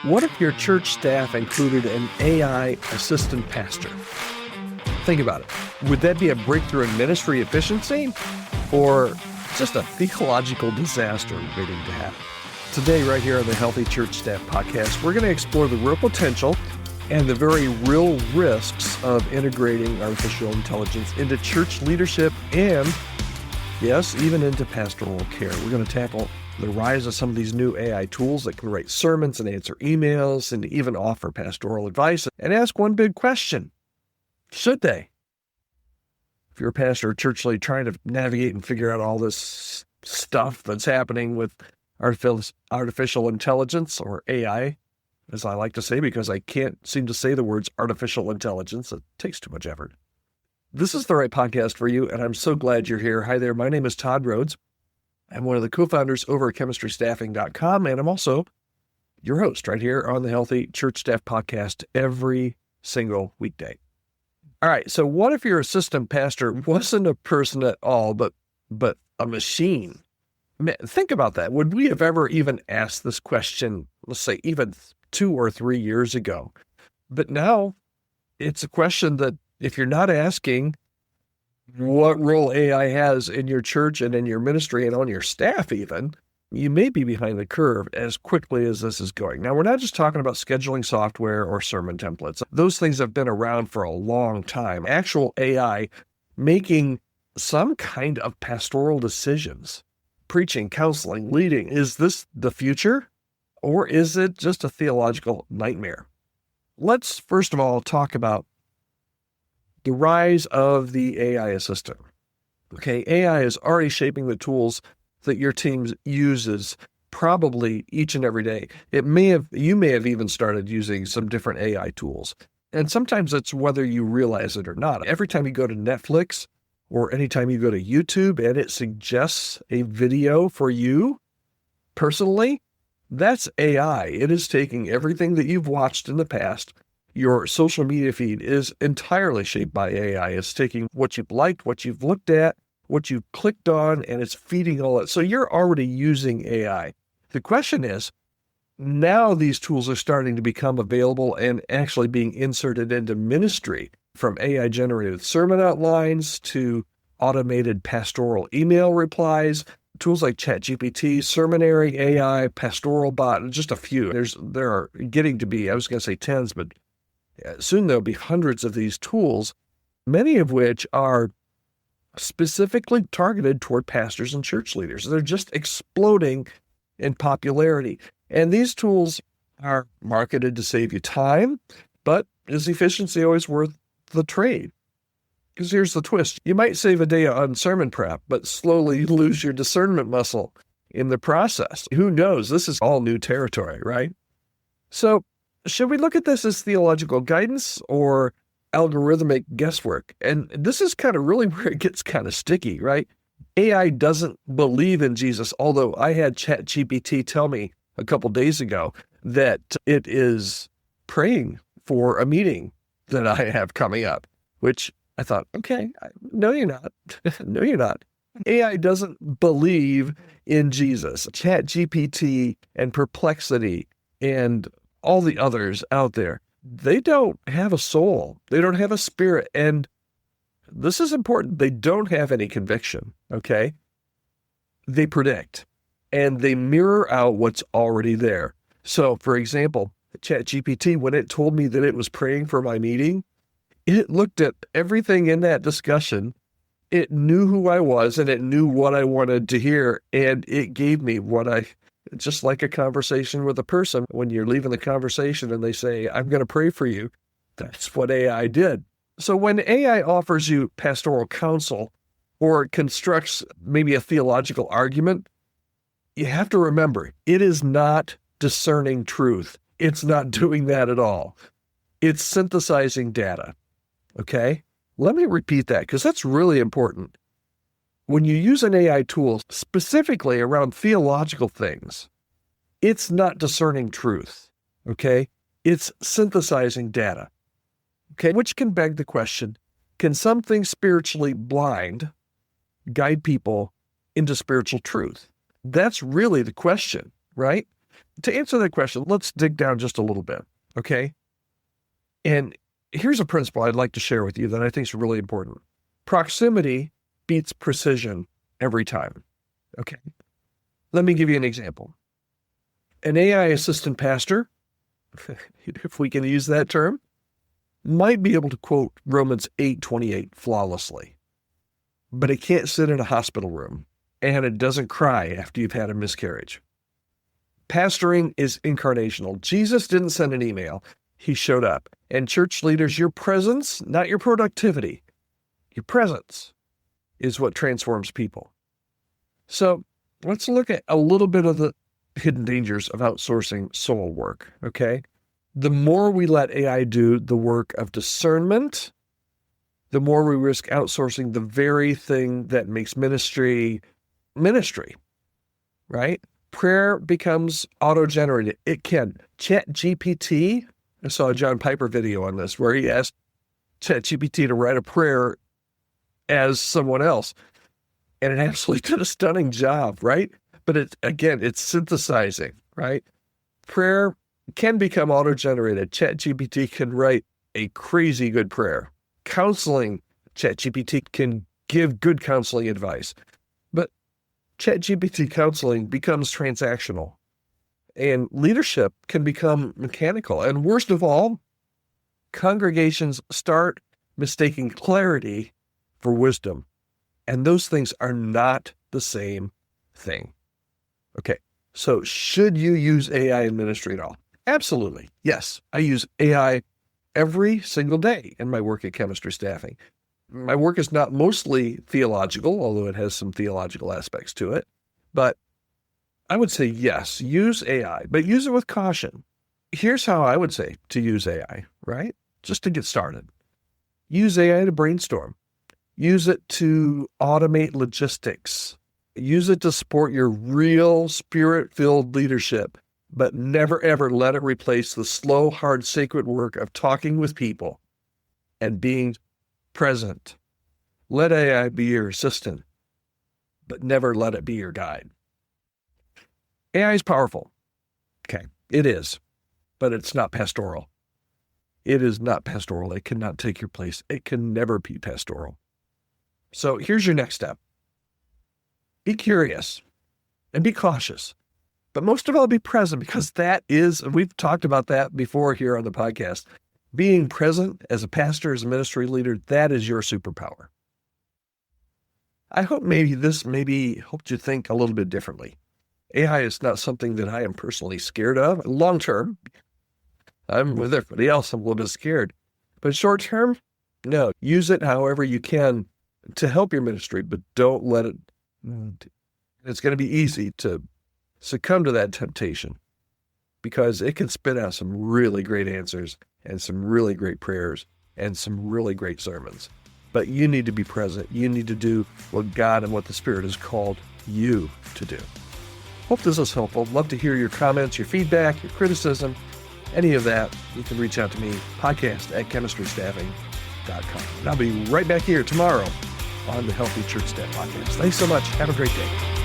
What if your church staff included an AI assistant pastor? Think about it. Would that be a breakthrough in ministry efficiency or just a theological disaster waiting to happen? Today, right here on the Healthy Church Staff Podcast, we're going to explore the real potential and the very real risks of integrating artificial intelligence into church leadership and, yes, even into pastoral care. We're going to tackle the rise of some of these new AI tools that can write sermons and answer emails and even offer pastoral advice, and ask one big question: should they? If you're a pastor or church leader trying to navigate and figure out all this stuff that's happening with artificial intelligence, or AI, as I like to say, because I can't seem to say the words artificial intelligence. It takes too much effort. This is the right podcast for you, and I'm so glad you're here. Hi there. My name is Todd Rhodes. I'm one of the co-founders over at chemistrystaffing.com, and I'm also your host right here on the Healthy Church Staff Podcast every single weekday. All right, so what if your assistant pastor wasn't a person at all, but a machine? Man, think about that. Would we have ever even asked this question, let's say, even 2 or 3 years ago? But now it's a question that if you're not asking what role AI has in your church and in your ministry and on your staff even, you may be behind the curve as quickly as this is going. Now, we're not just talking about scheduling software or sermon templates. Those things have been around for a long time. Actual AI making some kind of pastoral decisions, preaching, counseling, leading. Is this the future, or is it just a theological nightmare? Let's first of all talk about the rise of the AI assistant. Okay, AI is already shaping the tools that your team uses probably each and every day. You may have even started using some different AI tools. And sometimes it's whether you realize it or not. Every time you go to Netflix or anytime you go to YouTube and it suggests a video for you personally, that's AI. It is taking everything that you've watched in the past. Your social media feed is entirely shaped by AI. It's taking what you've liked, what you've looked at, what you've clicked on, and it's feeding all that. So you're already using AI. The question is, now these tools are starting to become available and actually being inserted into ministry, from AI-generated sermon outlines to automated pastoral email replies, tools like ChatGPT, Sermonary AI, Pastoral Bot, just a few. There are getting to be, I was going to say tens, but soon there'll be hundreds of these tools, many of which are specifically targeted toward pastors and church leaders. They're just exploding in popularity. And these tools are marketed to save you time, but is efficiency always worth the trade? Because here's the twist. You might save a day on sermon prep, but slowly lose your discernment muscle in the process. Who knows? This is all new territory, right? So, should we look at this as theological guidance or algorithmic guesswork? And this is kind of really where it gets kind of sticky, right? AI doesn't believe in Jesus, although I had ChatGPT tell me a couple days ago that it is praying for a meeting that I have coming up, which I thought, okay, no, you're not. No, you're not. AI doesn't believe in Jesus. ChatGPT and Perplexity and all the others out there, they don't have a soul. They don't have a spirit. And this is important. They don't have any conviction, okay? They predict, and they mirror out what's already there. So, for example, ChatGPT, when it told me that it was praying for my meeting, it looked at everything in that discussion. It knew who I was, and it knew what I wanted to hear, and it gave me just like a conversation with a person. When you're leaving the conversation and they say, I'm going to pray for you, that's what AI did. So when AI offers you pastoral counsel or constructs maybe a theological argument, you have to remember, it is not discerning truth. It's not doing that at all. It's synthesizing data. Okay? Let me repeat that, because that's really important. When you use an AI tool specifically around theological things, it's not discerning truth, okay? It's synthesizing data, okay? Which can beg the question, can something spiritually blind guide people into spiritual truth? That's really the question, right? to answer that question, let's dig down just a little bit, okay? And here's a principle I'd like to share with you that I think is really important. Proximity beats precision every time, okay? Let me give you an example. An AI assistant pastor, if we can use that term, might be able to quote Romans 8:28 flawlessly, but it can't sit in a hospital room, and it doesn't cry after you've had a miscarriage. Pastoring is incarnational. Jesus didn't send an email. He showed up. And church leaders, your presence, not your productivity, your presence is what transforms people. So let's look at a little bit of the hidden dangers of outsourcing soul work, okay? The more we let AI do the work of discernment, the more we risk outsourcing the very thing that makes ministry, right? Prayer becomes auto-generated. It can. ChatGPT, I saw a John Piper video on this where he asked ChatGPT to write a prayer as someone else. And it absolutely did a stunning job, right? But it's synthesizing, right? Prayer can become auto-generated. ChatGPT can write a crazy good prayer. Counseling, ChatGPT can give good counseling advice. But ChatGPT counseling becomes transactional. And leadership can become mechanical. And worst of all, congregations start mistaking clarity for wisdom. And those things are not the same thing. Okay, so should you use AI in ministry at all? Absolutely. Yes, I use AI every single day in my work at Chemistry Staffing. My work is not mostly theological, although it has some theological aspects to it. But I would say, yes, use AI, but use it with caution. Here's how I would say to use AI, right? Just to get started. Use AI to brainstorm. Use it to automate logistics. Use it to support your real spirit-filled leadership, but never, ever let it replace the slow, hard, sacred work of talking with people and being present. Let AI be your assistant, but never let it be your guide. AI is powerful. Okay, it is, but it's not pastoral. It is not pastoral. It cannot take your place. It can never be pastoral. So here's your next step. Be curious and be cautious, but most of all, be present, because we've talked about that before here on the podcast. Being present as a pastor, as a ministry leader, that is your superpower. I hope this helped you think a little bit differently. AI is not something that I am personally scared of. Long term, I'm with everybody else, I'm a little bit scared. But short term, no, use it however you can to help your ministry, but don't let it. It's going to be easy to succumb to that temptation because it can spit out some really great answers and some really great prayers and some really great sermons. But you need to be present. You need to do what God and what the Spirit has called you to do. Hope this was helpful. Love to hear your comments, your feedback, your criticism, any of that. You can reach out to me, podcast@chemistrystaffing.com. And I'll be right back here tomorrow on the Healthy Church Staff Podcast. Thanks so much. Have a great day.